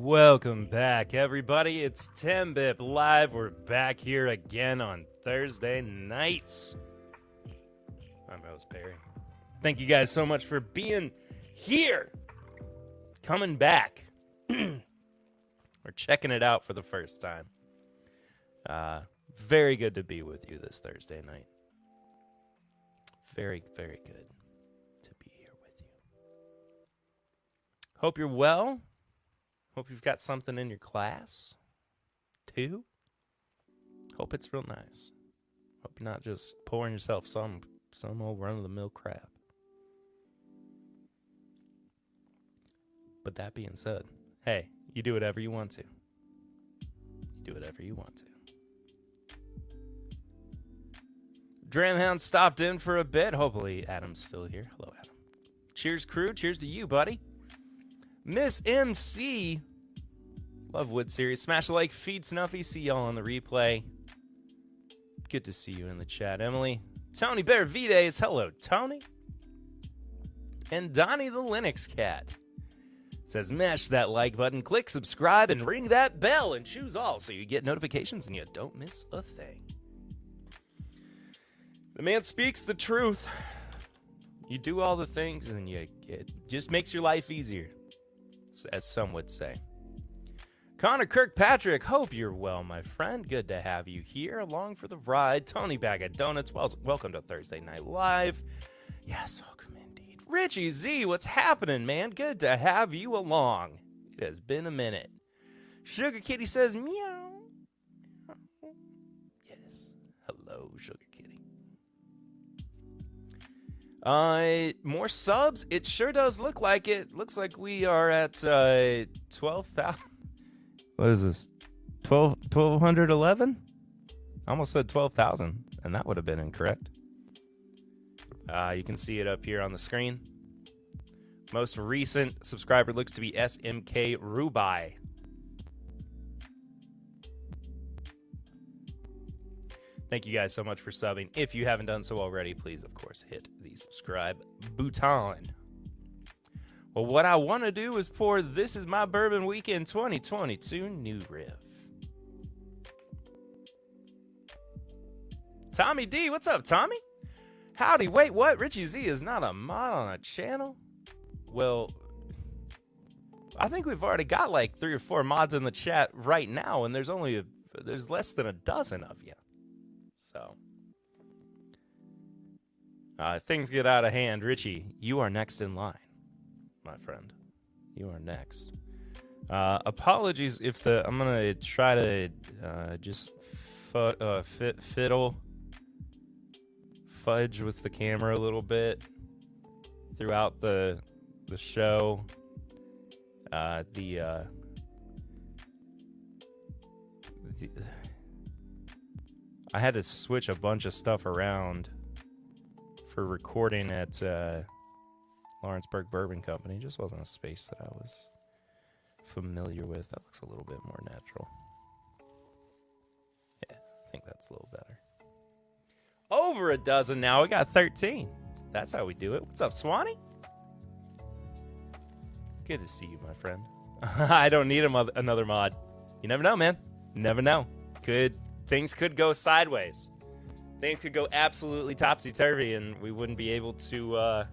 Welcome back, everybody. It's TIMBP Live. We're back here again on Thursday nights. I'm host Perry. Thank you guys so much for being here. Coming back. We're checking it out for the first time. Very good to be with you this Thursday night. Very, very good to be here with you. Hope you're well. Hope you've got something in your class, too. Hope it's real nice. Hope you're not just pouring yourself some old run-of-the-mill crap. But that being said, hey, you do whatever you want to. You do whatever you want to. Dramhound stopped in for a bit. Hopefully Adam's still here. Hello, Adam. Cheers, crew. Cheers to you, buddy. Miss MC. Love Wood Series. Smash a like, feed Snuffy. See y'all on the replay. Good to see you in the chat, Emily. Tony Bearvides. Hello, Tony. And Donnie the Linux Cat says, mash that like button, click subscribe, and ring that bell and choose all so you get notifications and you don't miss a thing. The man speaks the truth. You do all the things and it just makes your life easier, as some would say. Connor Kirkpatrick, hope you're well, my friend. Good to have you here along for the ride. Tony Bag of Donuts, welcome to Thursday Night Live. Yes, welcome indeed. Richie Z, what's happening, man? Good to have you along. It has been a minute. Sugar Kitty says, meow. Yes, hello, Sugar Kitty. More subs? It sure does look like it. Looks like we are at 12,000. What is this? 1,211? I almost said 12,000, and that would have been incorrect. You can see it up here on the screen. Most recent subscriber looks to be SMK Rubai. Thank you guys so much for subbing. If you haven't done so already, please, of course, hit the subscribe button. Well, what I want to do is pour This Is My Bourbon Weekend 2022 New Riff. Tommy D, what's up, Tommy? Howdy, wait, what? Richie Z is not a mod on a channel? Well, I think we've already got like 3 or 4 mods in the chat right now, and there's less than a dozen of you. So, if things get out of hand, Richie, you are next in line, my friend. You are next. Apologies if I'm gonna try to just fudge with the camera a little bit throughout the show. I had to switch a bunch of stuff around for recording at Lawrenceburg Bourbon Company. It just wasn't a space that I was familiar with. That looks a little bit more natural. Yeah, I think that's a little better. Over a dozen now. We got 13. That's how we do it. What's up, Swanee? Good to see you, my friend. I don't need another mod. You never know, man. You never know. Things could go sideways. Things could go absolutely topsy-turvy, and we wouldn't be able to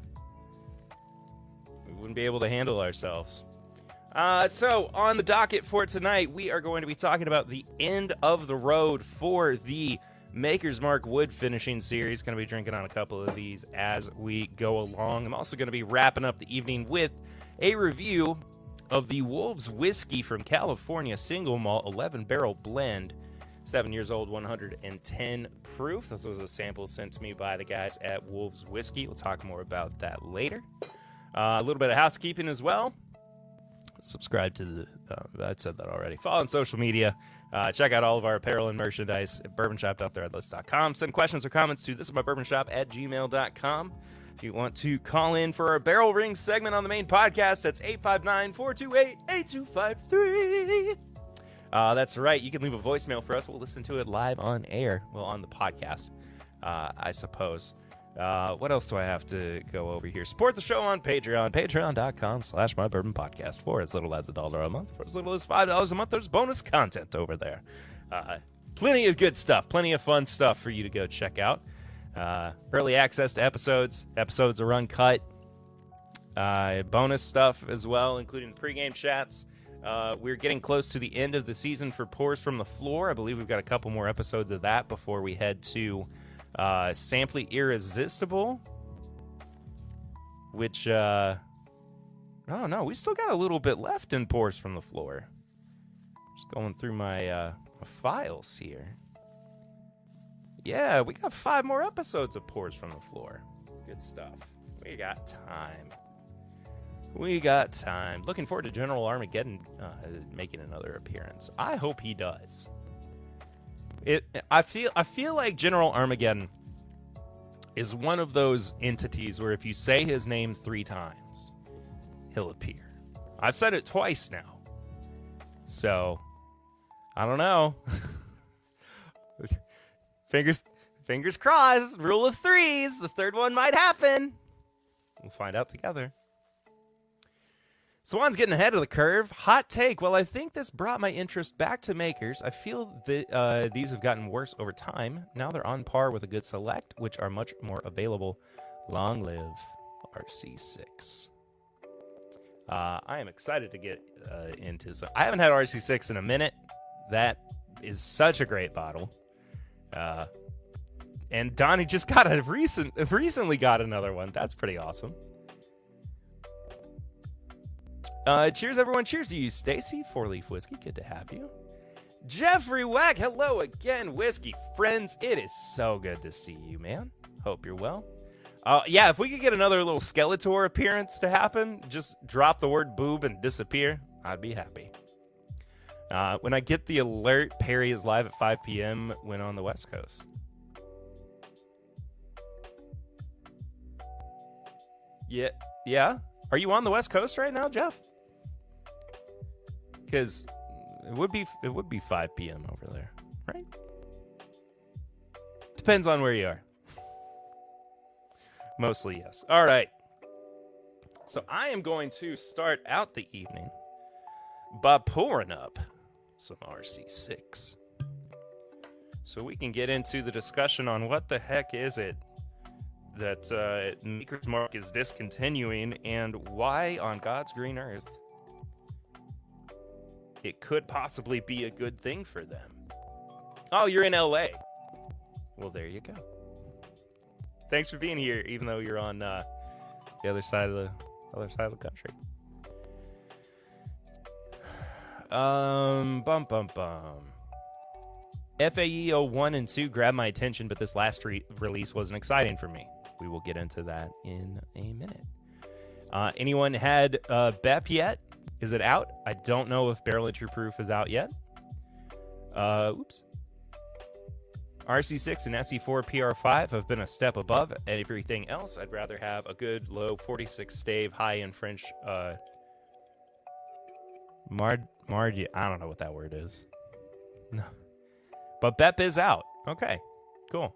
handle ourselves. So on the docket for tonight, we are going to be talking about the end of the road for the Maker's Mark wood finishing series. Going to be drinking on a couple of these as we go along. I'm also going to be wrapping up the evening with a review of the Wolves Whiskey from California Single Malt 11-barrel blend. 7 years old, 110 proof. This was a sample sent to me by the guys at Wolves Whiskey. We'll talk more about that later. A little bit of housekeeping as well. Subscribe to the, I said that already. Follow on social media. Check out all of our apparel and merchandise at bourbonshop.threadless.com. Send questions or comments to thisismybourbonshop@gmail.com. If you want to call in for our Barrel Ring segment on the main podcast, that's 859-428-8253. That's right. You can leave a voicemail for us. We'll listen to it live on air. Well, on the podcast, I suppose. What else do I have to go over here? Support the show on Patreon. Patreon.com/MyBourbonPodcast. For as little as $1 a month. For as little as $5 a month, there's bonus content over there. Plenty of good stuff. Plenty of fun stuff for you to go check out. Early access to episodes. Episodes are uncut. Bonus stuff as well, including pregame chats. We're getting close to the end of the season for Pours from the Floor. I believe we've got a couple more episodes of that before we head to Samply Irresistible, which, oh no, we still got a little bit left in Pours from the Floor. Just going through my files here. Yeah, we got 5 more episodes of Pours from the Floor. Good stuff. We got time. Looking forward to General Armageddon making another appearance. I hope he does. I feel like General Armageddon is one of those entities where if you say his name 3 times, he'll appear. I've said it twice now. So, I don't know. Fingers crossed. Rule of 3s. The third one might happen. We'll find out together. Swan's getting ahead of the curve. Hot take. Well, I think this brought my interest back to makers. I feel that these have gotten worse over time. Now they're on par with a good select, which are much more available. Long live RC6. I am excited to get into this. I haven't had RC6 in a minute. That is such a great bottle. And Donnie just got recently got another one. That's pretty awesome. Cheers, everyone. Cheers to you, Stacy. 4-Leaf Whiskey. Good to have you. Jeffrey Wack. Hello again, Whiskey friends. It is so good to see you, man. Hope you're well. Yeah, if we could get another little Skeletor appearance to happen, just drop the word boob and disappear, I'd be happy. When I get the alert, Perry is live at 5 p.m. when on the West Coast. Yeah? Are you on the West Coast right now, Jeff? Because it would be 5 p.m. over there, right? Depends on where you are. Mostly yes. All right. So I am going to start out the evening by pouring up some RC6, so we can get into the discussion on what the heck is it that Maker's Mark is discontinuing and why on God's green earth it could possibly be a good thing for them. Oh, you're in LA. Well, there you go. Thanks for being here, even though you're on the other side of the country. FAE 01 and 2 grabbed my attention, but this last release wasn't exciting for me. We will get into that in a minute. Anyone had BEP yet? Is it out? I don't know if Barrel Entry Proof is out yet. Oops. RC6 and SE4 PR5 have been a step above everything else. I'd rather have a good low 46 stave high-end French Mardi. I don't know what that word is. No. But BEP is out. Okay. Cool.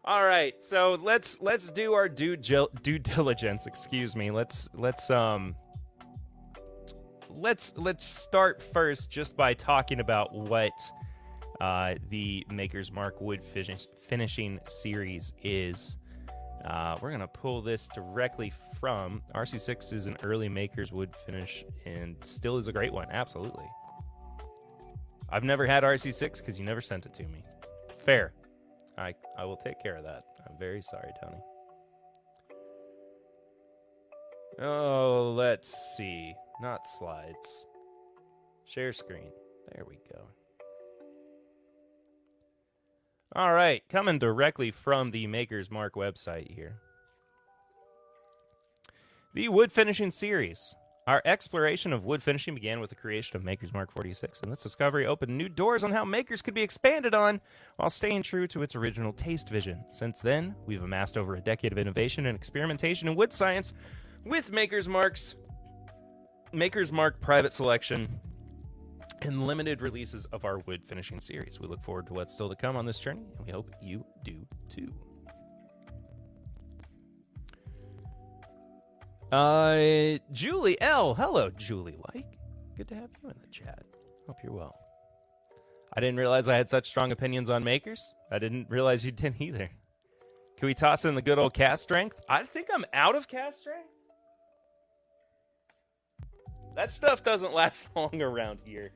All right. So let's do our due diligence. Excuse me. Let's start first just by talking about what the Maker's Mark wood finishing series is. We're gonna pull this directly from RC6 is an early Maker's wood finish and still is a great one. Absolutely. I've never had RC6 because you never sent it to me. Fair. I will take care of that. I'm very sorry, Tony. Oh, let's see. Not slides. Share screen. There we go. All right, coming directly from the Maker's Mark website here. The wood finishing series. Our exploration of wood finishing began with the creation of Maker's Mark 46, and this discovery opened new doors on how makers could be expanded on while staying true to its original taste vision. Since then, we've amassed over a decade of innovation and experimentation in wood science with Maker's Mark private selection, and limited releases of our wood finishing series. We look forward to what's still to come on this journey, and we hope you do too. Julie L. Hello, Julie Like. Good to have you in the chat. Hope you're well. I didn't realize I had such strong opinions on makers. I didn't realize you didn't either. Can we toss in the good old cast strength? I think I'm out of cast strength. That stuff doesn't last long around here.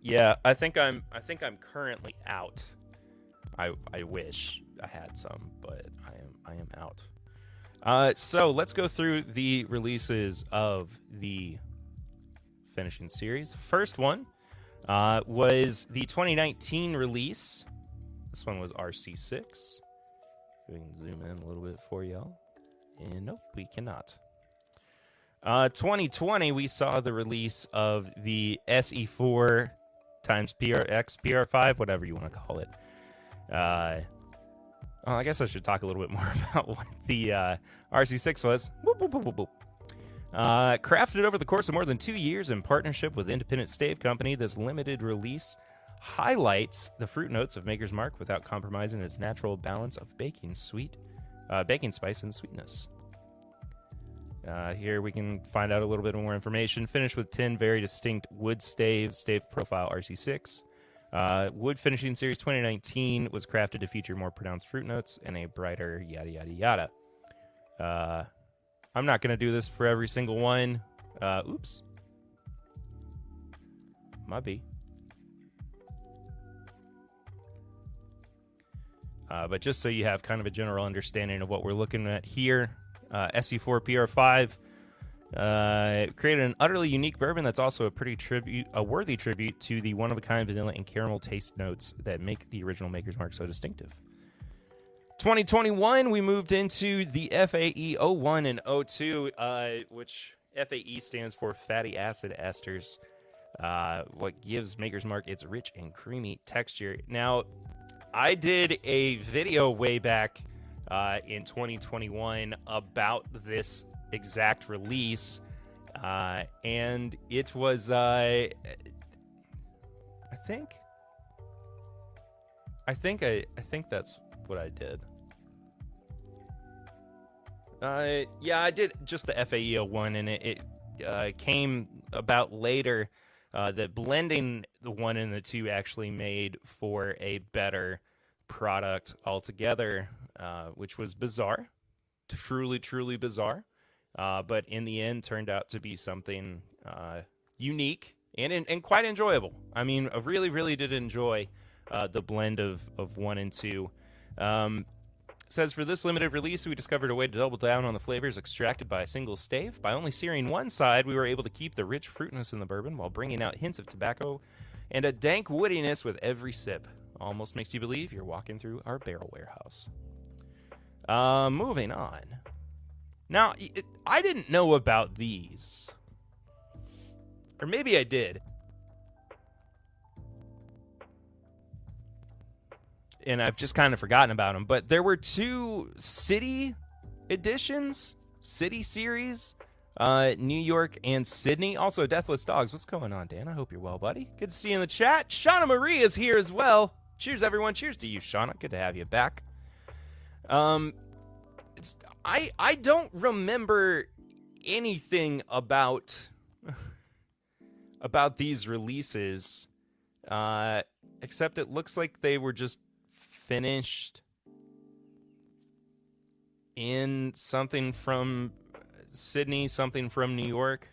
Yeah, I think I'm currently out. I wish I had some, but I am out. So let's go through the releases of the finishing series. The first one was the 2019 release. This one was RC6. We can zoom in a little bit for y'all. And nope, we cannot. 2020, we saw the release of the SE4 times PRX, PR5, whatever you want to call it. I guess I should talk a little bit more about what the RC6 was. Boop, boop, boop, boop, boop. Crafted over the course of more than 2 years in partnership with independent stave company, this limited release highlights the fruit notes of Maker's Mark without compromising its natural balance of baking spice and sweetness. Here we can find out a little bit more information. Finished with 10 very distinct wood stave profile RC6. Wood Finishing Series 2019 was crafted to feature more pronounced fruit notes and a brighter yada yada yada. I'm not going to do this for every single one. Oops. Might be. But just so you have kind of a general understanding of what we're looking at here, SE4 PR5 created an utterly unique bourbon that's also a worthy tribute to the one-of-a-kind vanilla and caramel taste notes that make the original Maker's Mark so distinctive. 2021, we moved into the FAE 01 and 02, which FAE stands for fatty acid esters, what gives Maker's Mark its rich and creamy texture. Now, I did a video way back in 2021 about this exact release, and it was I think that's what I did. Yeah, I did just the FAE 01, and it came about later that blending the 1 and the 2 actually made for a better product altogether, which was bizarre, truly bizarre, but in the end turned out to be something unique and quite enjoyable. I mean, I really did enjoy the blend of 1 and 2. Says, for this limited release, we discovered a way to double down on the flavors extracted by a single stave. By only searing one side, we were able to keep the rich fruitiness in the bourbon while bringing out hints of tobacco and a dank woodiness with every sip. Almost makes you believe you're walking through our barrel warehouse. Moving on. Now, I didn't know about these. Or maybe I did. And I've just kind of forgotten about them. But there were 2 city editions, city series, New York and Sydney. Also, Deathless Dogs. What's going on, Dan? I hope you're well, buddy. Good to see you in the chat. Shauna Marie is here as well. Cheers, everyone. Cheers to you, Shauna. Good to have you back. I don't remember anything about these releases, except it looks like they were just finished in something from Sydney, something from New York.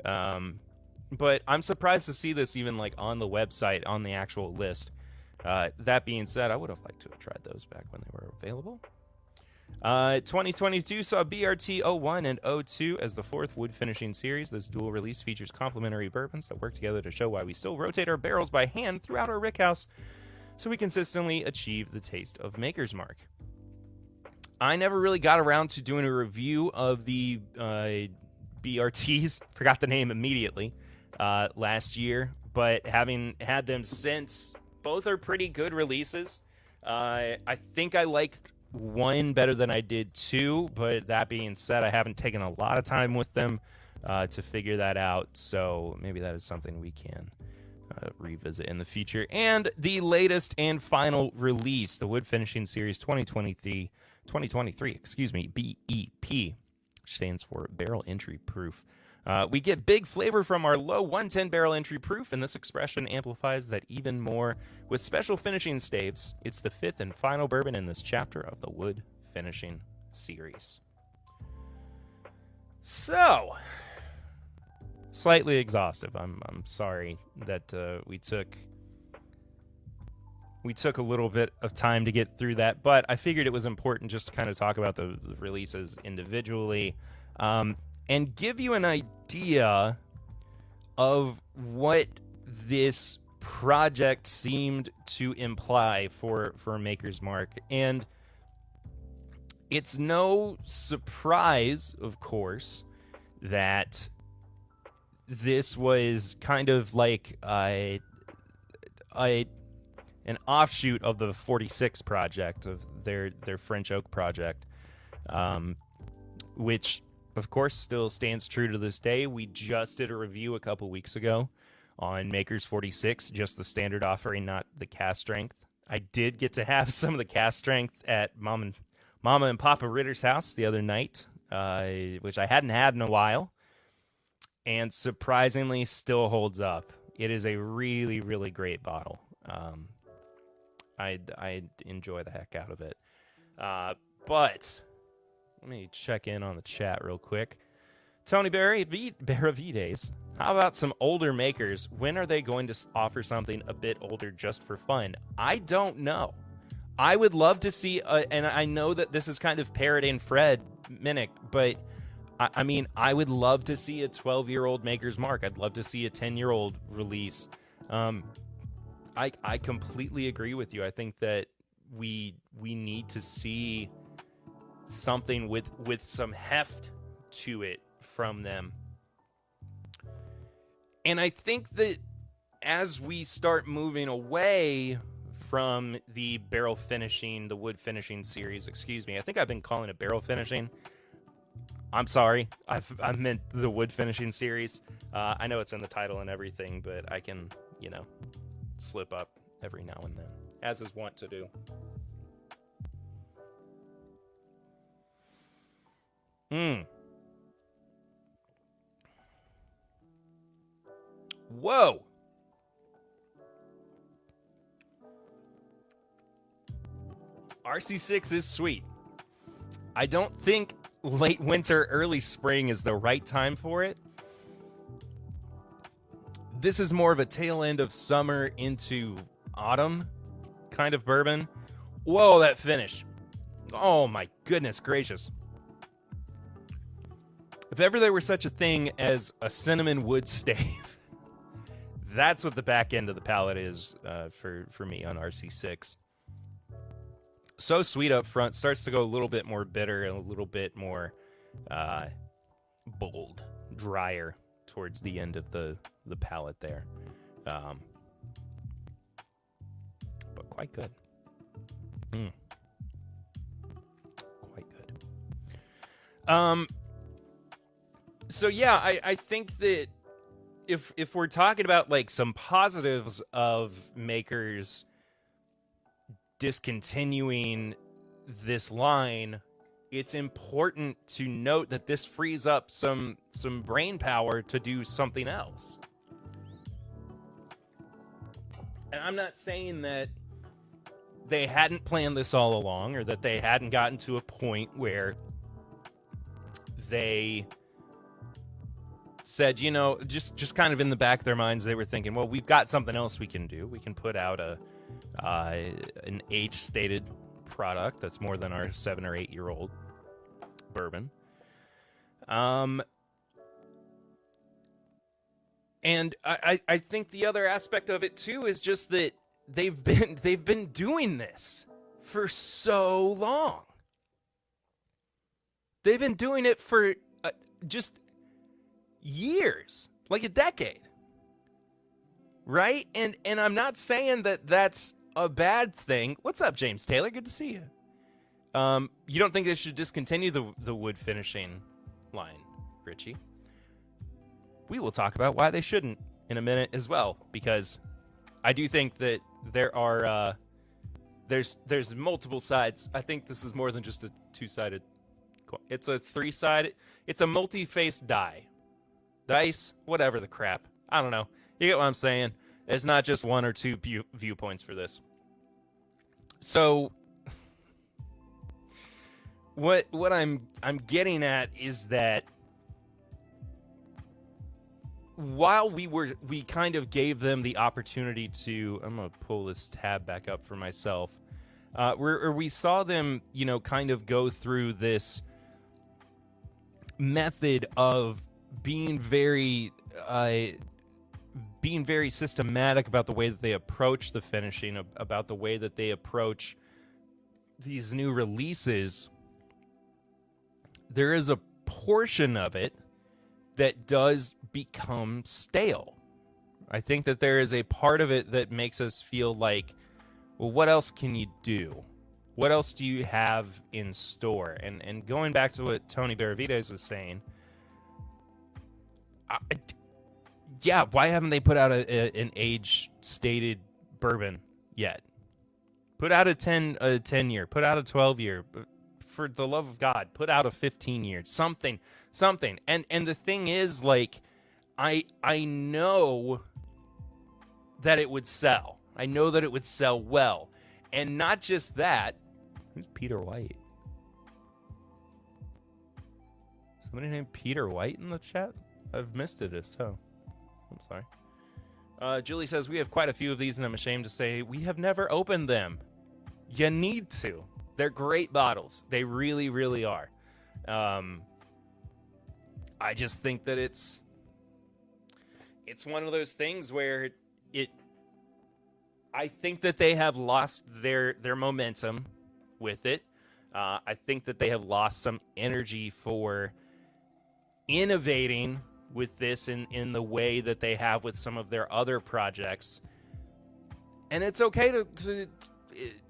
But I'm surprised to see this even like on the website, on the actual list. That being said, I would have liked to have tried those back when they were available. 2022 saw BRT 01 and 02 as the 4th wood finishing series. This dual release features complementary bourbons that work together to show why we still rotate our barrels by hand throughout our rickhouse, so we consistently achieve the taste of Maker's Mark. I never really got around to doing a review of the BRTs, forgot the name immediately, last year, but having had them since, both are pretty good releases. I think I liked 1 better than I did 2, but that being said, I haven't taken a lot of time with them to figure that out, so maybe that is something we can revisit in the future. And the latest and final release, the Wood Finishing Series 2023 2023, excuse me, BEP, which stands for Barrel Entry Proof. We get big flavor from our low 110 barrel entry proof, and this expression amplifies that even more with special finishing staves. It's the fifth and final bourbon in this chapter of the wood finishing series. So, slightly exhaustive. I'm sorry that we took a little bit of time to get through that, but I figured it was important just to kind of talk about the releases individually. And give you an idea of what this project seemed to imply for Maker's Mark. And it's no surprise, of course, that this was kind of like an offshoot of the 46 project, of their French Oak project, which of course still stands true to this day. We just did a review a couple weeks ago on Maker's 46, just the standard offering, not the cast strength. I did get to have some of the cast strength at Mama and Papa Ritter's house the other night, which I hadn't had in a while, and surprisingly still holds up. It is a really, really great bottle. I enjoy the heck out of it. But let me check in on the chat real quick. Tony Baravides, how about some older makers? When are they going to offer something a bit older just for fun? I don't know. I would love to see, and I know that this is kind of parroting Fred Minnick, but I mean, I would love to see a 12-year-old Maker's Mark. I'd love to see a 10-year-old release. I completely agree with you. I think that we need to see something with some heft to it from them. And I think that as we start moving away from the wood finishing series, excuse me, I think I've been calling it barrel finishing. I'm sorry, I meant the wood finishing series. I know it's in the title and everything, but I can, slip up every now and then, as is wont to do. Whoa. RC6 is sweet. I don't think late winter, early spring is the right time for it. This is more of a tail end of summer into autumn kind of bourbon. Whoa, that finish. Oh my goodness gracious. If ever there were such a thing as a cinnamon wood stave, that's what the back end of the palate is for me on RC6. So sweet up front, starts to go a little bit more bitter and a little bit more bold, drier towards the end of the palate there. But quite good. Quite good. So yeah, I think that if we're talking about like some positives of makers discontinuing this line, it's important to note that this frees up some brain power to do something else. And I'm not saying that they hadn't planned this all along, or that they hadn't gotten to a point where they said, just kind of in the back of their minds, they were thinking, well, we've got something else we can do. We can put out an age-stated product that's more than our 7 or 8 year old bourbon. And I think the other aspect of it too is just that they've been doing this for so long. They've been doing it for just years, like a decade, right? And I'm not saying that that's a bad thing. What's up, James Taylor? Good to see you. You don't think they should discontinue the wood finishing line, Richie? We will talk about why they shouldn't in a minute as well, because I do think that there are there's multiple sides. I think this is more than just a two-sided coin. It's a three-sided. It's a multi-faced die. Dice, whatever the crap. I don't know. You get what I'm saying? There's not just one or two viewpoints for this. So what I'm getting at is that while we kind of gave them the opportunity to, I'm going to pull this tab back up for myself, we saw them, kind of go through this method of being very systematic about the way that they approach the finishing, about the way that they approach these new releases. There is a portion of it that does become stale. I think that there is a part of it that makes us feel like, well, what else can you do? What else do you have in store? And going back to what Tony Benavides was saying, why haven't they put out an age-stated bourbon yet? Put out a 10-year, put out a 12-year. For the love of God, put out a 15-year, something. And the thing is, like, I know that it would sell. I know that it would sell well. And not just that. Who's Peter White? Somebody named Peter White in the chat? I've missed it if so. I'm sorry. Julie says, we have quite a few of these, and I'm ashamed to say we have never opened them. You need to. They're great bottles. They really, really are. I just think that it's one of those things where I think that they have lost their momentum with it. I think that they have lost some energy for innovating with this in the way that they have with some of their other projects. And it's okay to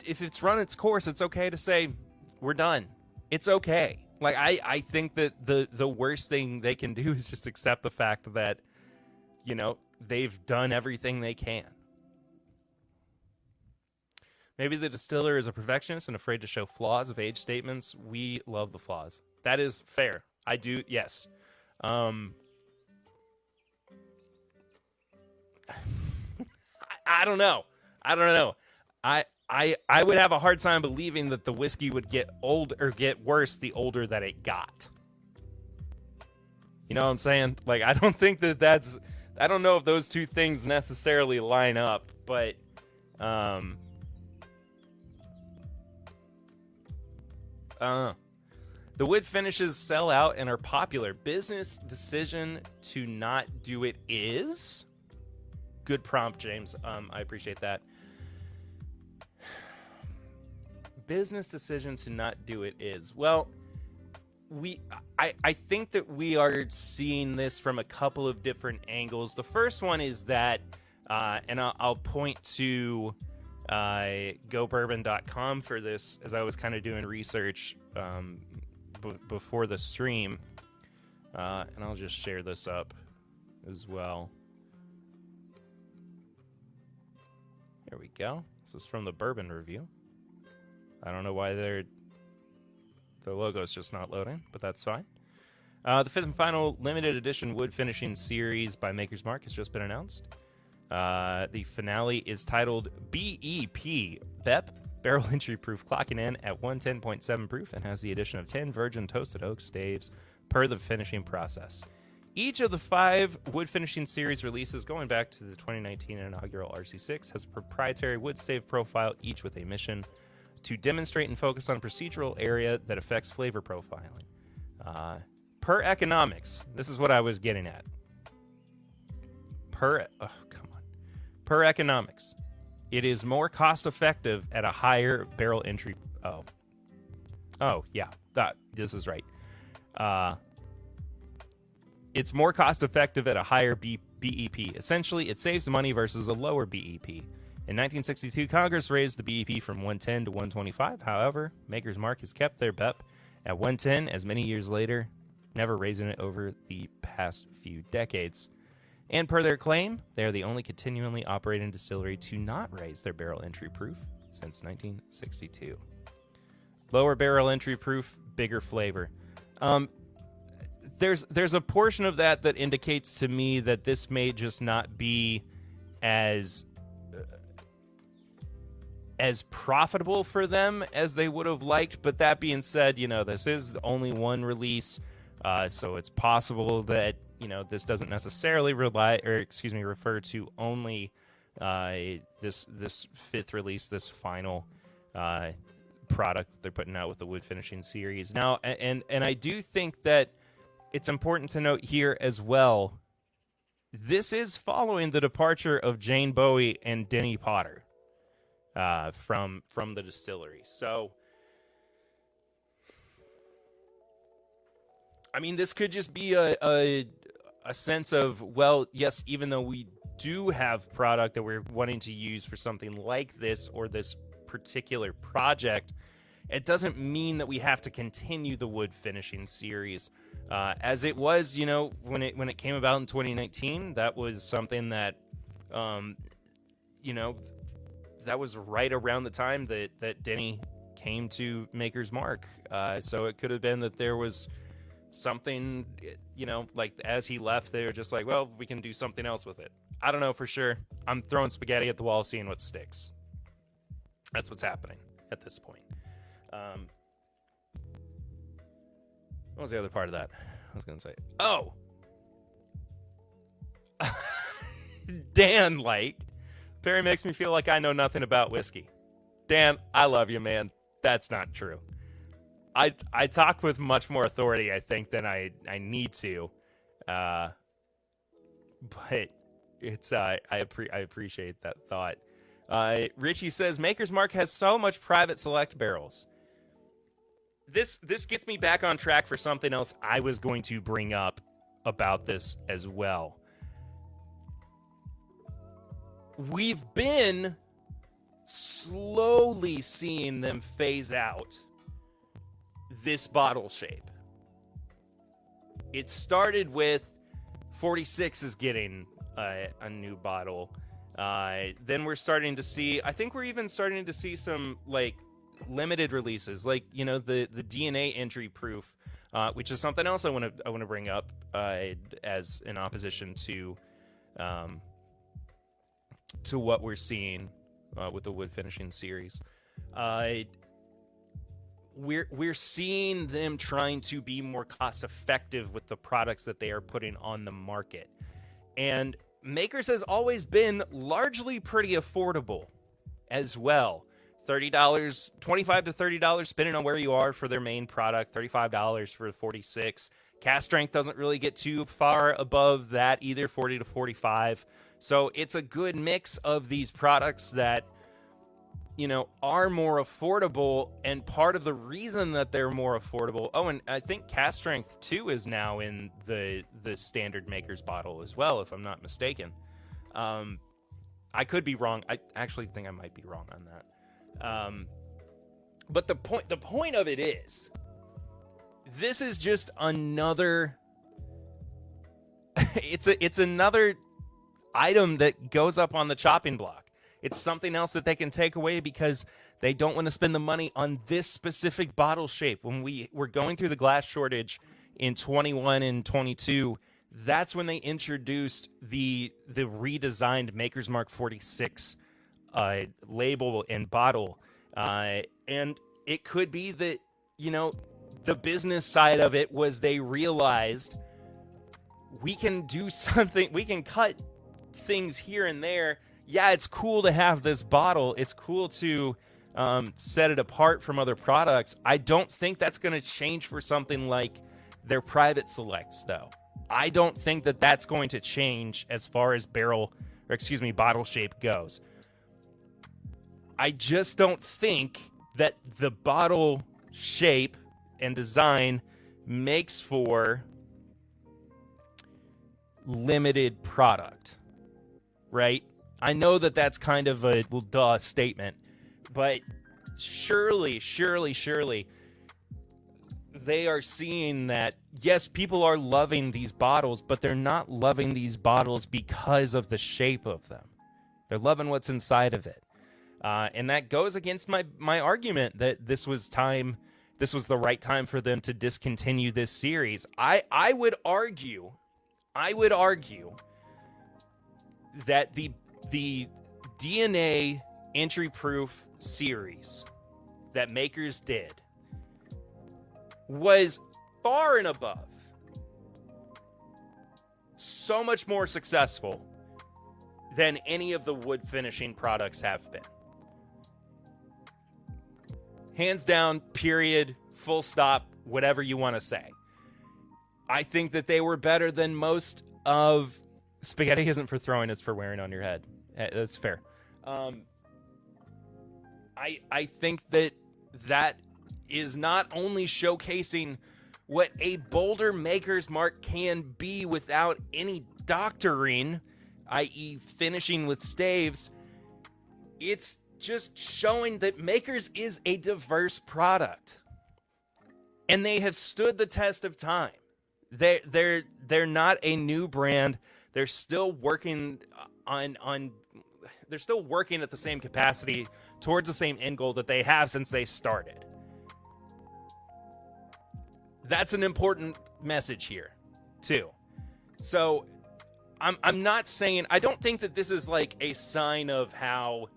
if it's run its course, it's okay to say, we're done. It's okay. Like, I think that the worst thing they can do is just accept the fact that, they've done everything they can. Maybe the distiller is a perfectionist and afraid to show flaws of age statements. We love the flaws. That is fair. I do, yes. I don't know. I would have a hard time believing that the whiskey would get old or get worse the older that it got. You know what I'm saying? Like, I don't think I don't know if those two things necessarily line up, but the wood finishes sell out and are popular. Business decision to not do it is good prompt, James. I appreciate that. Business decision to not do it is, well, I think that we are seeing this from a couple of different angles. The first one is that, and I'll point to gobourbon.com for this, as I was kind of doing research before the stream, and I'll just share this up as well. Here we go. This is from the Bourbon Review. I don't know why the logo's just not loading, but that's fine. The fifth and final limited edition wood finishing series by Maker's Mark has just been announced. The finale is titled BEP, Barrel Entry Proof, clocking in at 110.7 proof, and has the addition of 10 virgin toasted oak staves per the finishing process. Each of the 5 wood finishing series releases going back to the 2019 inaugural RC6 has a proprietary wood stave profile, each with a mission to demonstrate and focus on a procedural area that affects flavor profiling. Per economics, this is what I was getting at. Per economics, it is more cost effective at a higher barrel entry. This is right. It's more cost effective at a higher BEP. Essentially, it saves money versus a lower BEP. In 1962, Congress raised the BEP from 110 to 125. However, Maker's Mark has kept their BEP at 110 as many years later, never raising it over the past few decades. And per their claim, they are the only continually operating distillery to not raise their barrel entry proof since 1962. Lower barrel entry proof, bigger flavor. There's a portion of that indicates to me that this may just not be as profitable for them as they would have liked. But that being said, this is only one release, so it's possible that this doesn't necessarily refer to only this fifth release, this final product that they're putting out with the wood finishing series. Now, and I do think that it's important to note here as well, this is following the departure of Jane Bowie and Denny Potter from the distillery. So, I mean, this could just be a sense of, well, yes, even though we do have product that we're wanting to use for something like this or this particular project, it doesn't mean that we have to continue the wood finishing series. As it was, when it came about in 2019, that was something that, that was right around the time that Denny came to Maker's Mark. So it could have been that there was something, like as he left, they were just like, well, we can do something else with it. I don't know for sure. I'm throwing spaghetti at the wall, seeing what sticks. That's what's happening at this point. What was the other part of that? I was going to say, Dan Perry makes me feel like I know nothing about whiskey. Dan, I love you, man. That's not true. I talk with much more authority, I think, than I need to. But it's I appreciate that thought. Richie says Maker's Mark has so much private select barrels. This gets me back on track for something else I was going to bring up about this as well. We've been slowly seeing them phase out this bottle shape. It started with 46 is getting a new bottle. Then we're starting to see, I think we're even starting to see some limited releases, the DNA entry proof, which is something else I want to bring up as an opposition to what we're seeing with the wood finishing series. We're seeing them trying to be more cost effective with the products that they are putting on the market, and Maker's has always been largely pretty affordable as well. $30, $25 to $30, depending on where you are for their main product. $35 for the 46. Cast strength doesn't really get too far above that either, 40 to 45. So it's a good mix of these products that, are more affordable. And part of the reason that they're more affordable. Oh, and I think cast strength too is now in the standard Maker's bottle as well, if I'm not mistaken. I could be wrong. I actually think I might be wrong on that. But the point of it is, this is just another, it's another item that goes up on the chopping block. It's something else that they can take away because they don't want to spend the money on this specific bottle shape. When we were going through the glass shortage in 21 and 22, that's when they introduced the redesigned Maker's Mark 46 label and bottle, and it could be that the business side of it was they realized we can do something, we can cut things here and there. Yeah, it's cool to have this bottle, it's cool to set it apart from other products. I don't think that's going to change for something like their private selects, though. I don't think that that's going to change as far as bottle shape goes. I just don't think that the bottle shape and design makes for limited product, right? I know that that's kind of a duh statement, but surely they are seeing that yes, people are loving these bottles, but they're not loving these bottles because of the shape of them. They're loving what's inside of it. And that goes against my argument that this was the right time for them to discontinue this series. I would argue that the DNA entry proof series that makers did was far and above so much more successful than any of the wood finishing products have been. Hands down, period, full stop, whatever you want to say. I think that they were better than most of... Spaghetti isn't for throwing, it's for wearing on your head. That's fair. I think that is not only showcasing what a bolder maker's mark can be without any doctoring, i.e. finishing with staves, it's just showing that Makers is a diverse product. And they have stood the test of time. They're not a new brand. They're still working they're still working at the same capacity towards the same end goal that they have since they started. That's an important message here, too. So, I'm not saying... I don't think that this is like a sign of how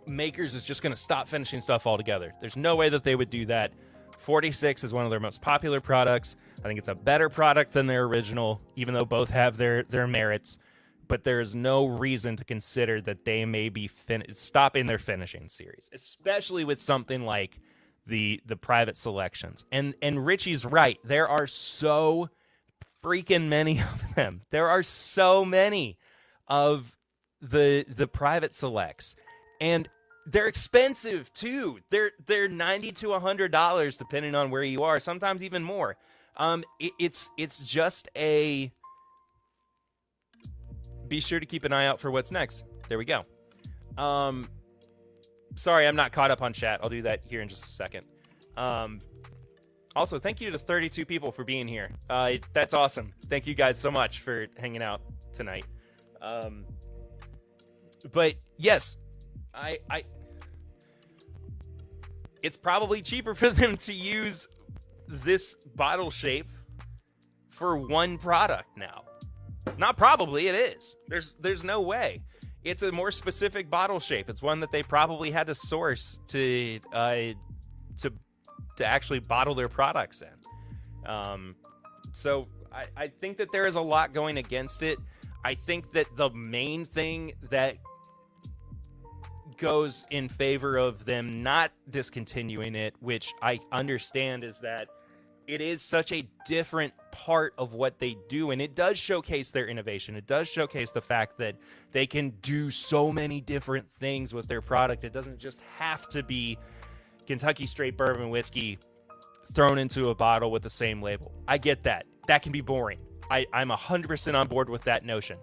Makers is just going to stop finishing stuff altogether. There's no way that they would do that. 46 is one of their most popular products. I think it's a better product than their original, even though both have their merits. But there is no reason to consider that they may be stopping their finishing series, especially with something like the private selections. And Richie's right. There are so freaking many of them. There are so many of the private selects. And they're expensive too. They're $90 to $100 depending on where you are, sometimes even more. It's just a... Be sure to keep an eye out for what's next. There we go. Sorry, I'm not caught up on chat. I'll do that here in just a second. Also, thank you to the 32 people for being here. That's awesome. Thank you guys so much for hanging out tonight. But yes, it's probably cheaper for them to use this bottle shape for one product now. Not probably, it is. There's no way. It's a more specific bottle shape. It's one that they probably had to source to actually bottle their products in. So I think that there is a lot going against it. I think that the main thing that goes in favor of them not discontinuing it, which I understand, is that it is such a different part of what they do, and it does showcase their innovation. It does showcase the fact that they can do so many different things with their product. It doesn't just have to be Kentucky straight bourbon whiskey thrown into a bottle with the same label. I get that. That can be boring. I'm 100% on board with that notion.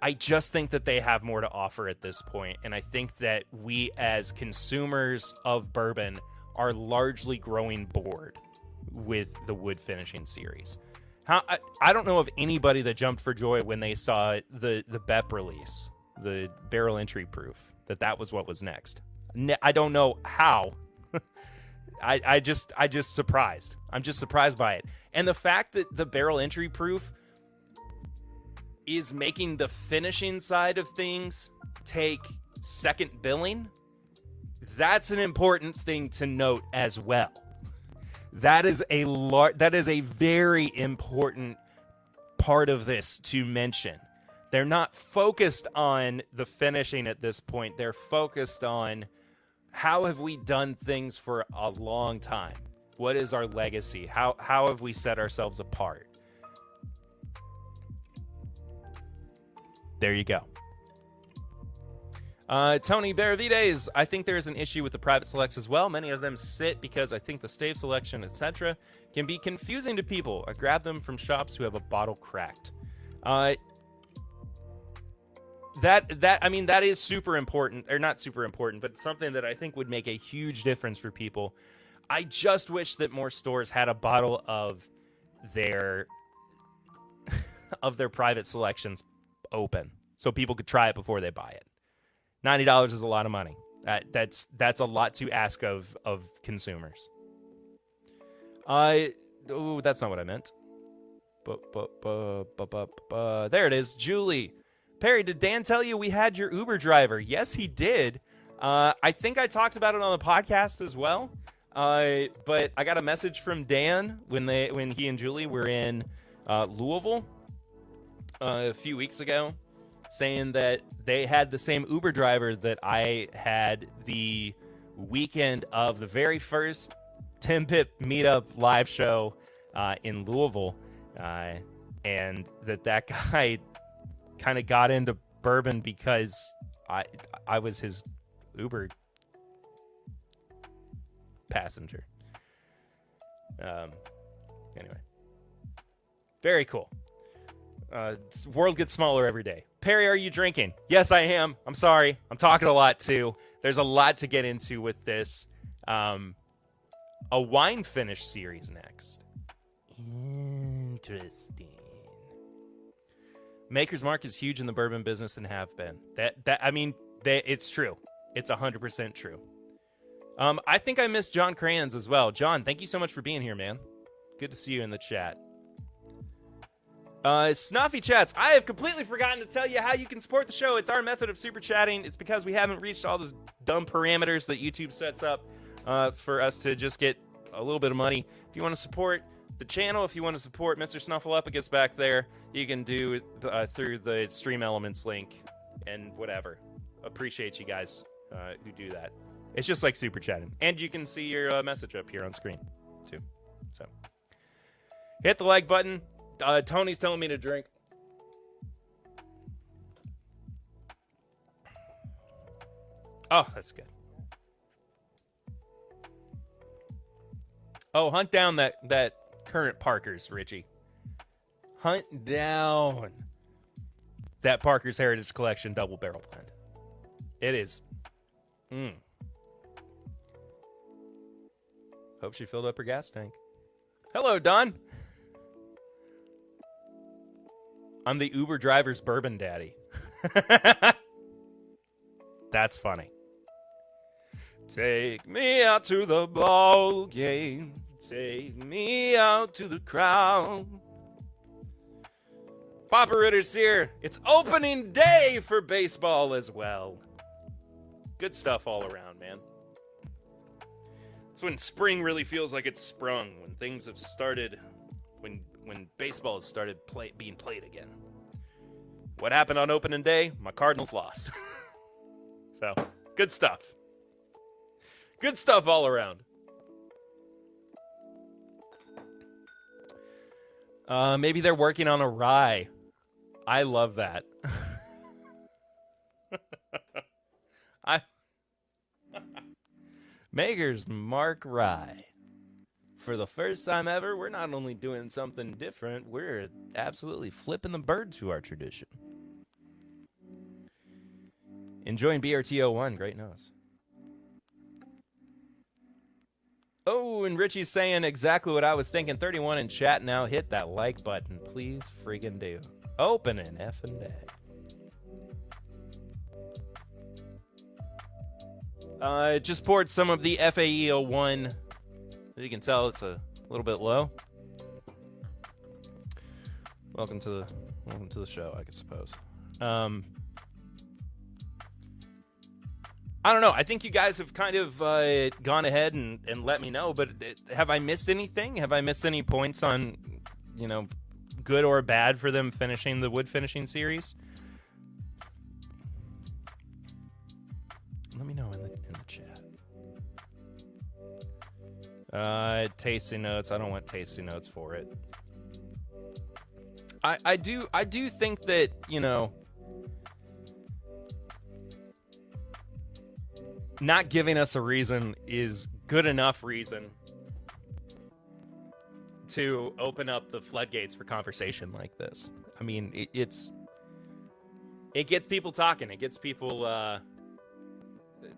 I just think that they have more to offer at this point, and I think that we as consumers of bourbon are largely growing bored with the wood finishing series. I don't know of anybody that jumped for joy when they saw the BEP release, the barrel entry proof, that was what was next. I don't know how. I just surprised. I'm just surprised by it. And the fact that the barrel entry proof is making the finishing side of things take second billing, that's an important thing to note as well. That is a very important part of this to mention. They're not focused on the finishing at this point. They're focused on how have we done things for a long time? What is our legacy? How have we set ourselves apart? There you go. Tony Benavides, I think there is an issue with the private selects as well. Many of them sit because I think the stave selection, etc., can be confusing to people. I grab them from shops who have a bottle cracked. That is super important, or not super important, but something that I think would make a huge difference for people. I just wish that more stores had a bottle of their private selections open so people could try it before they buy it. $90 is a lot of money. That's a lot to ask of consumers. That's not what I meant. There it is. Julie. Perry, did Dan tell you we had your Uber driver? Yes, he did. I think I talked about it on the podcast as well. But I got a message from Dan when he and Julie were in Louisville a few weeks ago, saying that they had the same Uber driver that I had the weekend of the very first TIMBP meetup live show in Louisville, and that guy kind of got into bourbon because I was his Uber passenger. Anyway, very cool. World gets smaller every day. Perry, are you drinking? Yes, I am. I'm sorry. I'm talking a lot too. There's a lot to get into with this. A wine finish series next. Interesting. Maker's Mark is huge in the bourbon business and have been. It's true. It's 100% true. I think I missed John Crayons as well. John, thank you so much for being here, man. Good to see you in the chat. Snuffy Chats, I have completely forgotten to tell you how you can support the show. It's our method of super chatting. It's because we haven't reached all the dumb parameters that YouTube sets up for us to just get a little bit of money. If you want to support the channel, if you want to support Mr. Snuffleupagus back there, you can do through the Stream Elements link and whatever. Appreciate you guys who do that. It's just like super chatting. And you can see your message up here on screen, too. So, hit the like button. Tony's telling me to drink. Oh, that's good. Oh, hunt down that current Parker's, Richie. Hunt down that Parker's Heritage Collection double barrel blend. It is. Hope she filled up her gas tank. Hello, Don. I'm the Uber driver's bourbon daddy. That's funny. Take me out to the ball game. Take me out to the crowd. Papa Ritter's here. It's opening day for baseball as well. Good stuff all around, man. It's when spring really feels like it's sprung. When things have started... When baseball has started being played again. What happened on opening day? My Cardinals lost. So, good stuff. Good stuff all around. Maybe they're working on a rye. I love that. Maker's Mark Rye. For the first time ever, we're not only doing something different, we're absolutely flipping the bird to our tradition. Enjoying BRT01, great nose. Oh, and Richie's saying exactly what I was thinking. 31 in chat now. Hit that like button. Please friggin' do. Opening effing day. Just poured some of the FAE01. As you can tell, it's a little bit low. Welcome to the show, I suppose. I don't know. I think you guys have kind of gone ahead and let me know, but have I missed anything? Have I missed any points on, good or bad for them finishing the wood finishing series? Let me know in the chat. Tasting notes. I don't want tasting notes for it. I do think that, not giving us a reason is good enough reason to open up the floodgates for conversation like this. I mean, it gets people talking. It gets people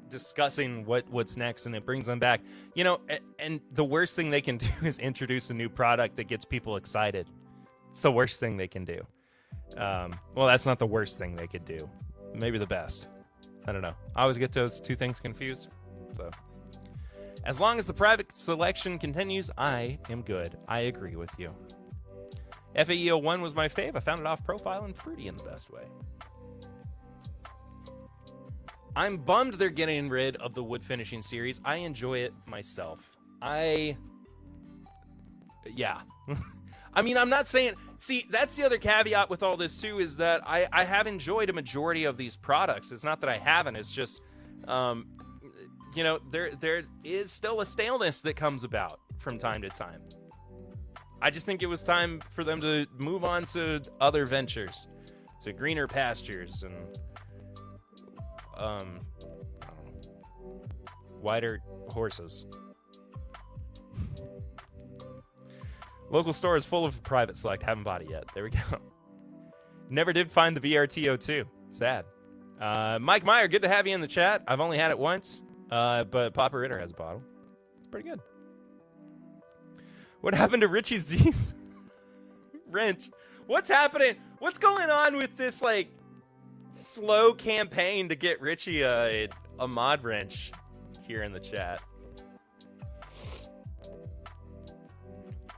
discussing what's next, and it brings them back. You know, and the worst thing they can do is introduce a new product that gets people excited. It's the worst thing they can do. Well, that's not the worst thing they could do. Maybe the best. I don't know. I always get those two things confused. So, as long as the private selection continues, I am good. I agree with you. FAE01 was my fave. I found it off profile and fruity in the best way. I'm bummed they're getting rid of the wood finishing series. I enjoy it myself. Yeah. I mean, I'm not saying... See, that's the other caveat with all this, too, is that I have enjoyed a majority of these products. It's not that I haven't. It's just, you know, there is still a staleness that comes about from time to time. I just think it was time for them to move on to other ventures, to greener pastures and, I don't know, wider horses. Local store is full of private select. Haven't bought it yet. There we go. Never did find the VRTO2. Sad. Mike Meyer, good to have you in the chat. I've only had it once, but Papa Ritter has a bottle. It's pretty good. What happened to Richie Z's wrench? What's happening? What's going on with this, like, slow campaign to get Richie a mod wrench here in the chat?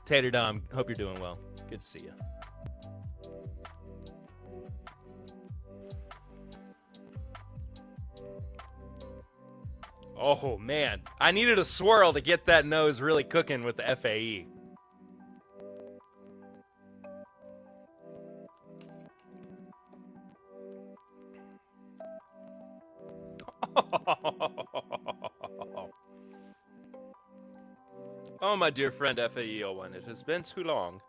Tater Dom, hope you're doing well. Good to see you. Oh, man. I needed a swirl to get that nose really cooking with the FAE. Oh, my dear friend FAE01, it has been too long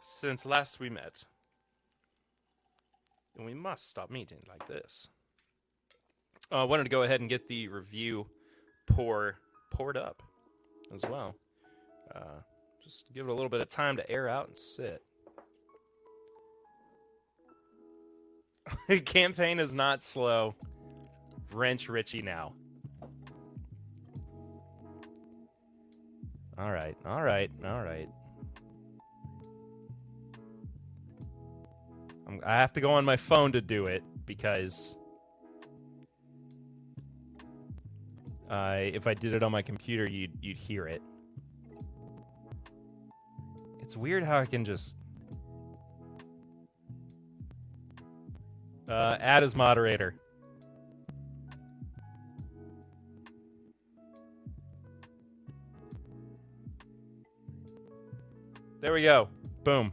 since last we met. And we must stop meeting like this. I wanted to go ahead and get the review poured up as well. Just give it a little bit of time to air out and sit. Campaign is not slow. Wrench Richie now. All right. I have to go on my phone to do it because if I did it on my computer, you'd hear it. It's weird how I can just add as moderator. There we go. Boom.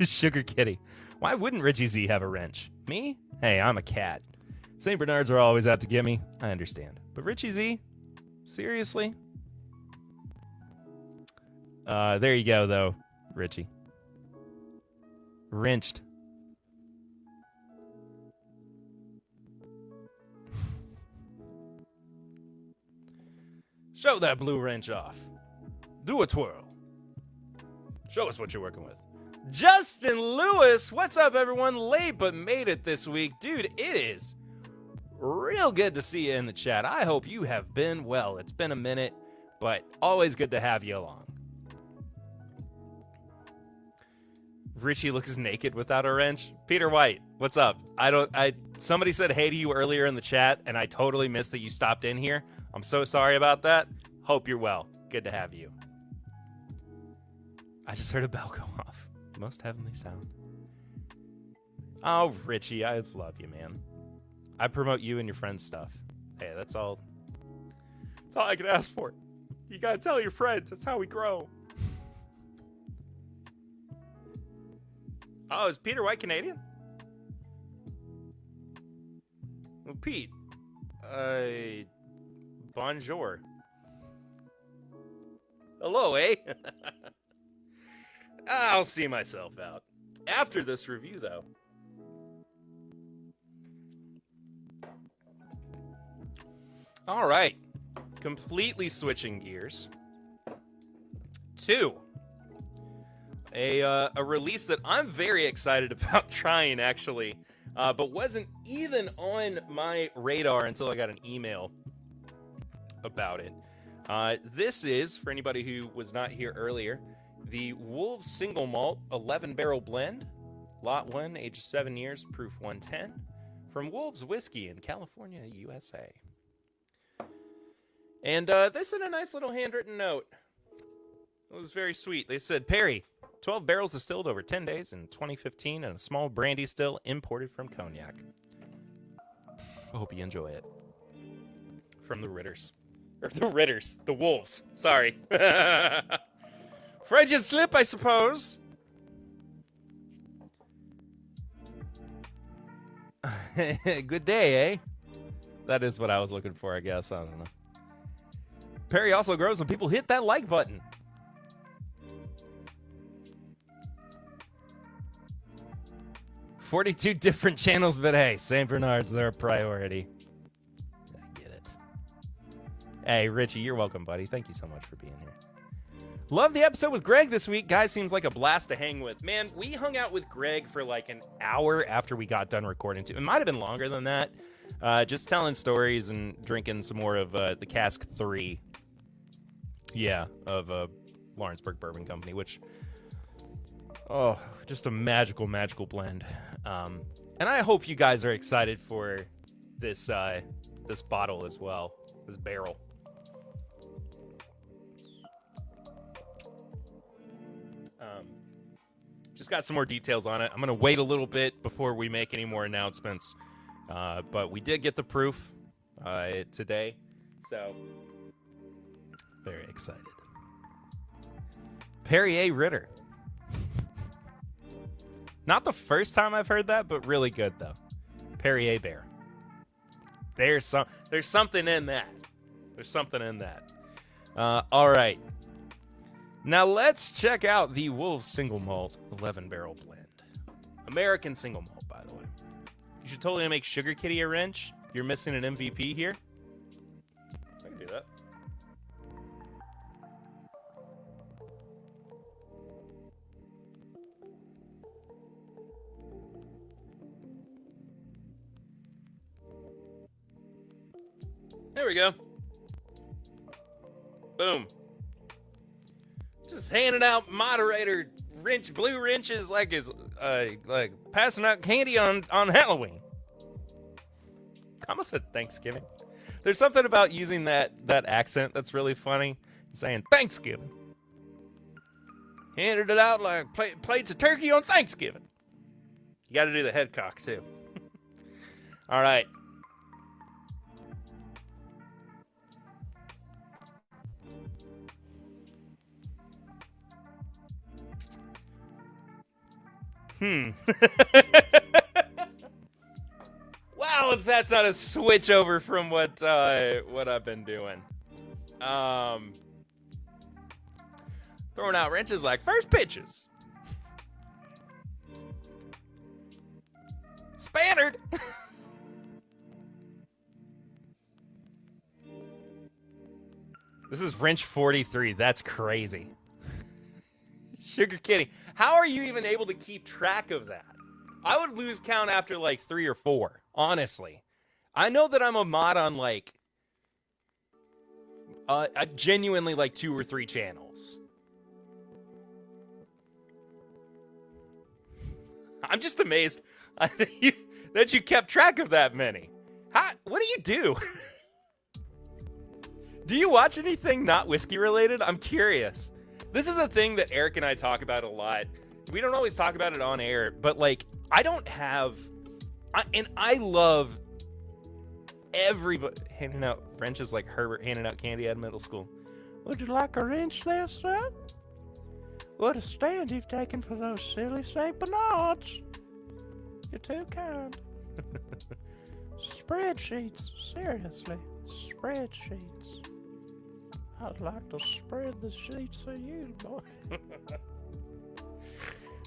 Sugar Kitty. Why wouldn't Richie Z have a wrench? Me? Hey, I'm a cat. St. Bernards are always out to get me. I understand. But Richie Z? Seriously? There you go, though, Richie. Wrenched. Show that blue wrench off. Do a twirl. Show us what you're working with. Justin Lewis, what's up, everyone? Late but made it this week. Dude, it is real good to see you in the chat. I hope you have been well. It's been a minute, but always good to have you along. Richie looks naked without a wrench. Peter White, what's up? Somebody said hey to you earlier in the chat, and I totally missed that you stopped in here. I'm so sorry about that. Hope you're well. Good to have you. I just heard a bell go off. Most heavenly sound. Oh, Richie, I love you, man. I promote you and your friends' stuff. Hey, that's all. That's all I can ask for. You gotta tell your friends. That's how we grow. Oh, is Peter White Canadian? Well, Pete. Bonjour. Hello, eh? I'll see myself out. After this review, though. All right. Completely switching gears to a release that I'm very excited about trying, actually, but wasn't even on my radar until I got an email about it. This is, for anybody who was not here earlier, the Wolves Single Malt 11-barrel blend, Lot 1, age 7 years, proof 110, from Wolves Whiskey in California, USA. And they sent a nice little handwritten note. It was very sweet. They said, Perry, 12 barrels distilled over 10 days in 2015 and a small brandy still imported from Cognac. I hope you enjoy it. From the Ritters. Or the Ritters. The Wolves. Sorry. Frigid slip, I suppose. Good day, eh? That is what I was looking for, I guess. I don't know. Perry also grows when people hit that like button. "42 different channels, but hey, St. Bernard's their priority." I get it. Hey, Richie, you're welcome, buddy. Thank you so much for being here. Love the episode with Greg this week. Guy seems like a blast to hang with. Man, we hung out with Greg for like an hour after we got done recording, too. It might have been longer than that. Just telling stories and drinking some more of the Cask 3. Yeah, of Lawrenceburg Bourbon Company, which... Oh, just a magical, magical blend. And I hope you guys are excited for this this bottle as well, this barrel. Just got some more details on it. I'm going to wait a little bit before we make any more announcements. But we did get the proof today, so very excited. Perrier Ritter. Not the first time I've heard that, but really good, though. Perrier Bear. There's something in that. There's something in that. All right. Now let's check out the Wolves Single Malt 11-barrel blend. American Single Malt, by the way. You should totally make Sugar Kitty a wrench. You're missing an MVP here. I can do that. There we go. Boom. Just handing out moderator blue wrenches like it's like passing out candy on Halloween. I almost said Thanksgiving. There's something about using that accent that's really funny. Saying Thanksgiving. Handed it out like plates of turkey on Thanksgiving. You got to do the head cock too. All right. Wow, if that's not a switch over from what I've been doing. Throwing out wrenches like first pitches. Spannard. This is wrench 43. That's crazy. Sugar Kitty. How are you even able to keep track of that? I would lose count after like 3 or 4, honestly. I know that I'm a mod on like genuinely like 2 or 3 channels. I'm just amazed that you kept track of that many. What do you do? Do you watch anything not whiskey related? I'm curious. This is a thing that Eric and I talk about a lot. We don't always talk about it on air, but like I don't have, and I love everybody handing out wrenches like Herbert handing out candy at middle school. Would you like a wrench there, sir? What a stand you've taken for those silly St. Bernards. You're too kind. Spreadsheets, seriously, spreadsheets. I'd like to spread the sheets for you, boy.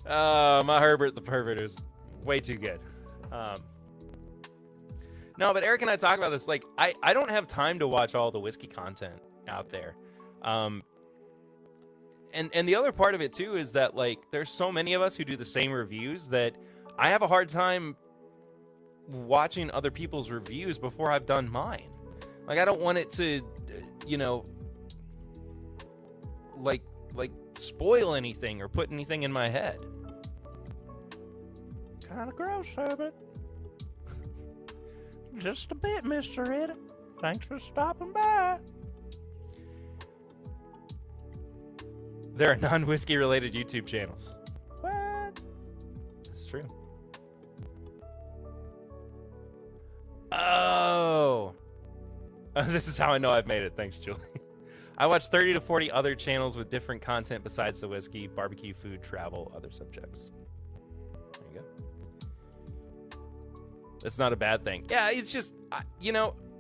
My Herbert the Pervert is way too good. No, but Eric and I talk about this. Like, I don't have time to watch all the whiskey content out there. and the other part of it too is that like there's so many of us who do the same reviews that I have a hard time watching other people's reviews before I've done mine. Like I don't want it to, like spoil anything or put anything in my head. Kind of gross, Herbert. Just a bit, Mr. Ed. Thanks for stopping by. There are non-whiskey related YouTube channels. What? That's true. Oh. This is how I know I've made it. Thanks, Julie. I watch 30 to 40 other channels with different content besides the whiskey, barbecue, food, travel, other subjects. There you go. That's not a bad thing. Yeah, it's just,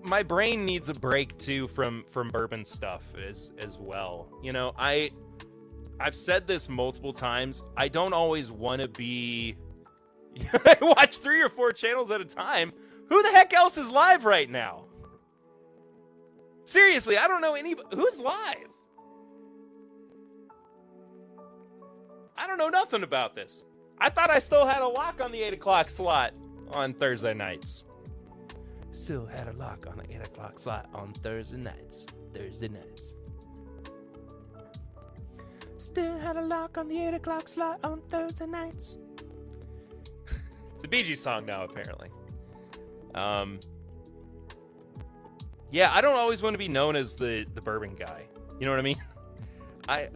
my brain needs a break too from bourbon stuff as well. I've said this multiple times. I don't always want to be. I watch 3 or 4 channels at a time. Who the heck else is live right now? Seriously, I don't know anybody who's live. I don't know nothing about this. I thought I still had a lock on the 8 o'clock slot on Thursday nights. Still had a lock on the 8 o'clock slot on Thursday nights. Still had a lock on the 8 o'clock slot on Thursday nights. It's a Bee Gees song now, apparently. Yeah, I don't always want to be known as the bourbon guy. You know what I mean? I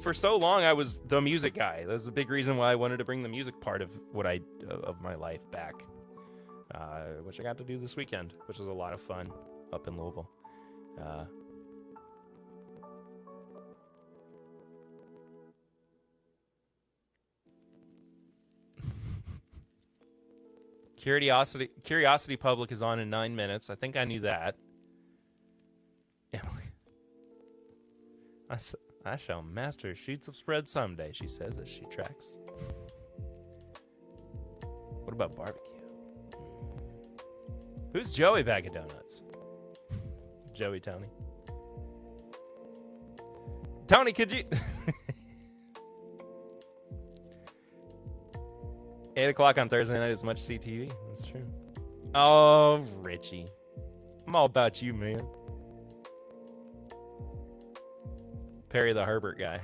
for so long I was the music guy. That's a big reason why I wanted to bring the music part of of my life back, which I got to do this weekend, which was a lot of fun up in Louisville. Curiosity Public is on in 9 minutes. I think I knew that. Emily. I shall master sheets of spread someday, she says as she tracks. What about barbecue? Who's Joey Bag of Donuts? Joey Tony. Tony, could you... 8 o'clock on Thursday night is much CTV. That's true. Oh, Richie. I'm all about you, man. Perry the Herbert guy.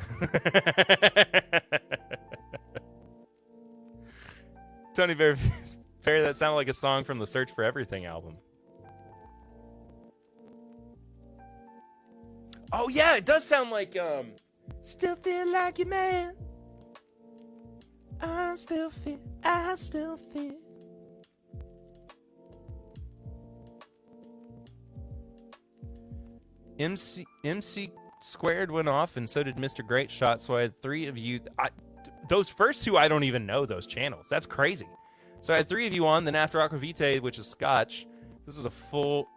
Tony Perry, that sounded like a song from the Search for Everything album. Oh, yeah, it does sound like, Still feel like you, man. I still feel. MC Squared went off, and so did Mr. Great Shot. So I had 3 of you. Those first 2, I don't even know those channels. That's crazy. So I had 3 of you on. Then after Aquavite, which is Scotch, this is a full.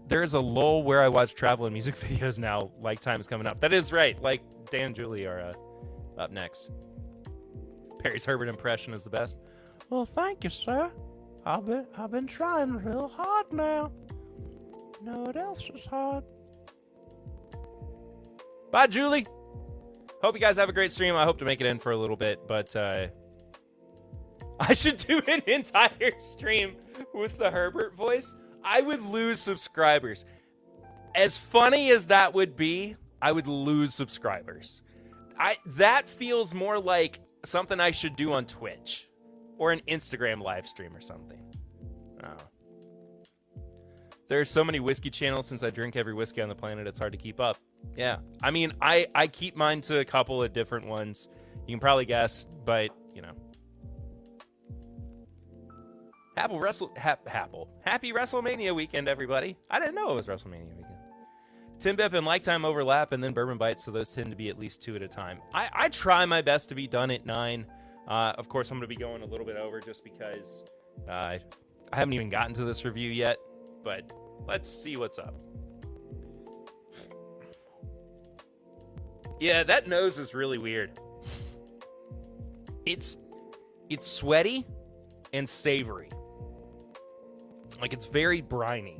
There is a lull where I watch travel and music videos now. Like time is coming up. That is right. Like Dan and Julie are up next. Perry's Herbert impression is the best. Well, thank you, sir. I've been trying real hard now. You know what else is hard? Bye, Julie. Hope you guys have a great stream. I hope to make it in for a little bit, but I should do an entire stream with the Herbert voice. I would lose subscribers. As funny as that would be, I would lose subscribers. That feels more like something I should do on Twitch or an Instagram live stream or something. Oh. There's so many whiskey channels since I drink every whiskey on the planet, it's hard to keep up. Yeah. I mean, I keep mine to a couple of different ones. You can probably guess, but, Happy WrestleMania weekend, everybody. I didn't know it was WrestleMania weekend. TIMBP and Lifetime overlap, and then Bourbon Bites, so those tend to be at least 2 at a time. I try my best to be done at 9. Of course, I'm going to be going a little bit over just because I haven't even gotten to this review yet, but let's see what's up. Yeah, that nose is really weird. It's sweaty and savory. Like, it's very briny.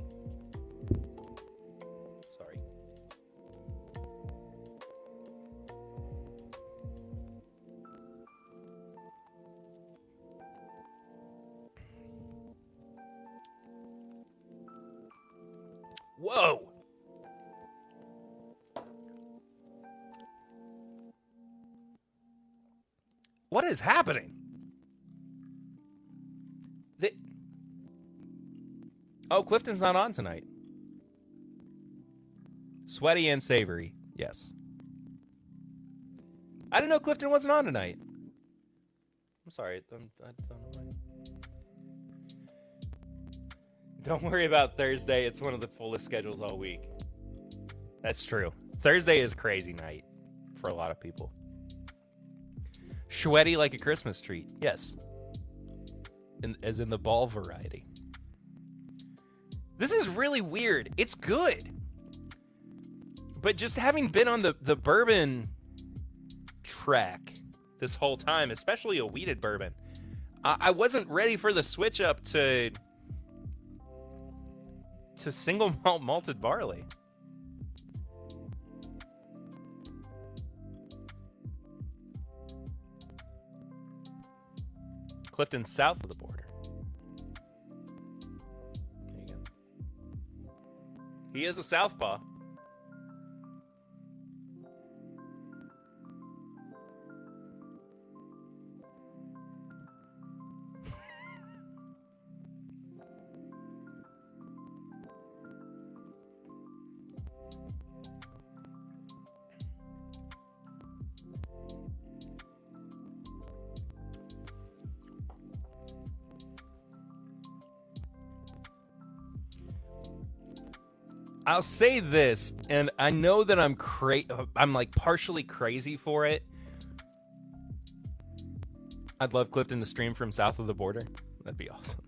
Whoa. What is happening? Oh, Clifton's not on tonight. Sweaty and savory. Yes. I didn't know Clifton wasn't on tonight. I'm sorry. I don't know why. Don't worry about Thursday. It's one of the fullest schedules all week. That's true. Thursday is crazy night for a lot of people. Sweaty like a Christmas treat. Yes. As in the ball variety. This is really weird. It's good. But just having been on the bourbon track this whole time, especially a wheated bourbon, I wasn't ready for the switch up to single malt malted barley. Clifton south of the border. There you go. He is a southpaw. I'll say this, and I know that I'm like partially crazy for it. I'd love Clifton to stream from south of the border. That'd be awesome.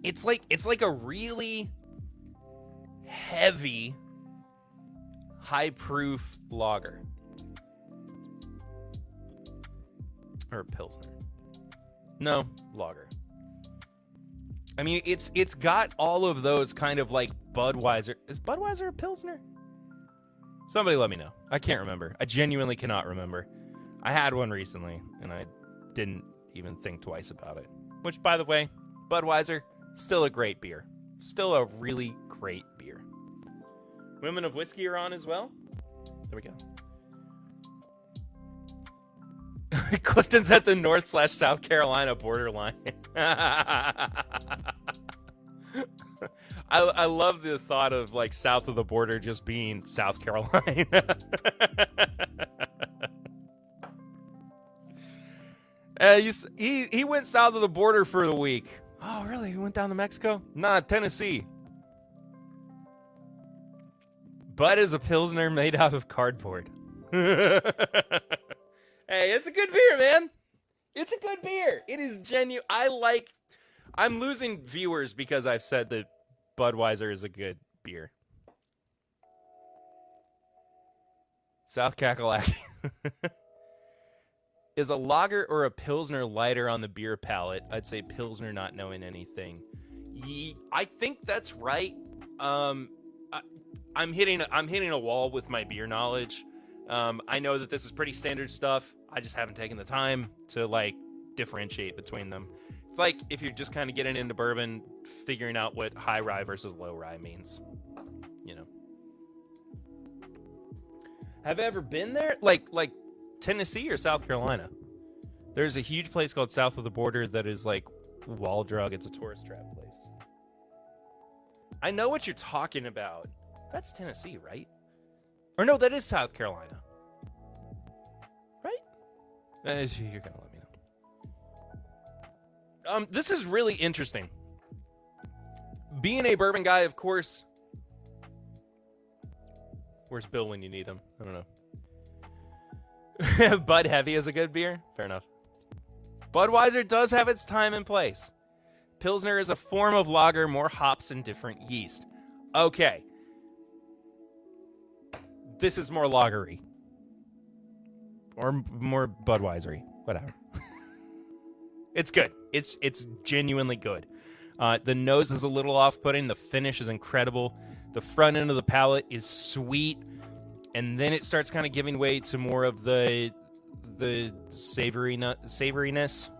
It's like a really heavy, high proof lager. Or a pilsner. No, lager. I mean, it's got all of those kind of like Budweiser. Is Budweiser a pilsner? Somebody let me know. I can't remember. I genuinely cannot remember. I had one recently, and I didn't even think twice about it. Which, by the way, Budweiser, still a great beer. Still a really great beer. Women of Whiskey are on as well. There we go. Clifton's at the North/South Carolina borderline. I love the thought of like south of the border just being South Carolina. He went south of the border for the week. Oh, really? He went down to Mexico? Nah, Tennessee. Bud is a pilsner made out of cardboard. Hey, it's a good beer, man. It's a good beer. It is genuine. I'm losing viewers because I've said that Budweiser is a good beer. South Kakalaki. Is a lager or a pilsner lighter on the beer palate? I'd say pilsner, not knowing anything. I think that's right. I'm hitting a wall with my beer knowledge. I know that this is pretty standard stuff. I just haven't taken the time to like differentiate between them. It's like if you're just kind of getting into bourbon, figuring out what high rye versus low rye means. You know. Have I ever been there? Like Tennessee or South Carolina? There's a huge place called South of the Border that is like wall drug. It's a tourist trap place. I know what you're talking about. That's Tennessee, right? Or no, that is South Carolina. Right? You're going to let me know. This is really interesting. Being a bourbon guy, of course. Where's Bill when you need him? I don't know. Bud Heavy is a good beer? Fair enough. Budweiser does have its time and place. Pilsner is a form of lager, more hops and different yeast. Okay. This is more lagery. Or more Budweisery. Whatever. It's good. It's genuinely good. The nose is a little off-putting. The finish is incredible. The front end of the palate is sweet. And then it starts kind of giving way to more of the savoriness.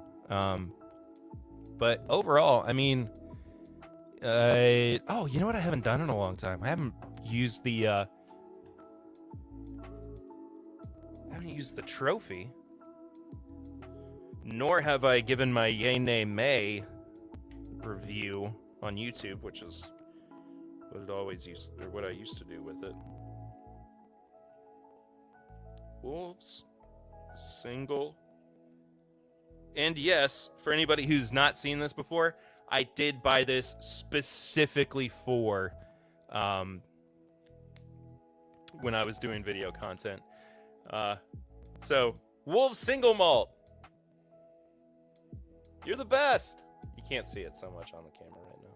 But overall, I mean, oh, you know what I haven't done in a long time? I haven't used the trophy, nor have I given my Yay Nay May review on YouTube, which is what I used to do with it. Wolves Single. And yes, for anybody who's not seen this before, I did buy this specifically for when I was doing video content. So, Wolves Single Malt. You're the best. You can't see it so much on the camera right now.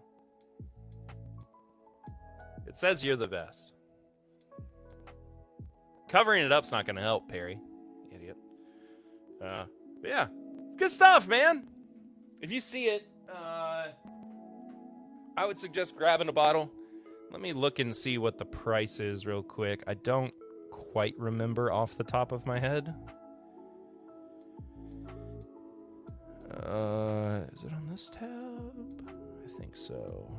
It says you're the best. Covering it up's not going to help, Perry. Idiot. But yeah. Good stuff, man. If you see it, I would suggest grabbing a bottle. Let me look and see what the price is real quick. I don't quite remember off the top of my head. Is it on this tab? I think so.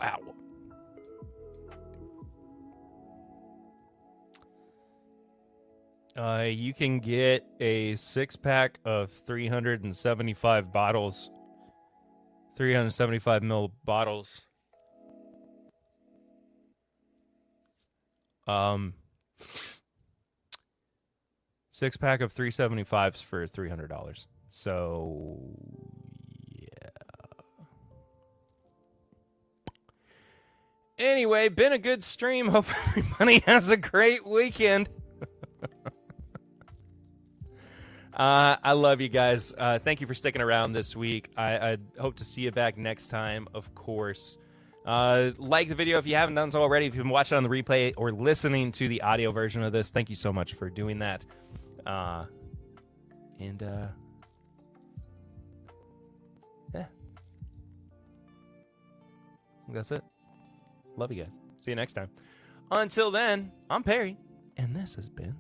Ow. You can get a 6-pack of 375 bottles, 375 ml bottles. 6-pack of 375s for $300. So, yeah. Anyway, been a good stream. Hope everybody has a great weekend. I love you guys. Thank you for sticking around this week. I hope to see you back next time, of course. Like the video if you haven't done so already. If you've been watching on the replay or listening to the audio version of this, thank you so much for doing that. Yeah. That's it. Love you guys. See you next time. Until then, I'm Perry, and this has been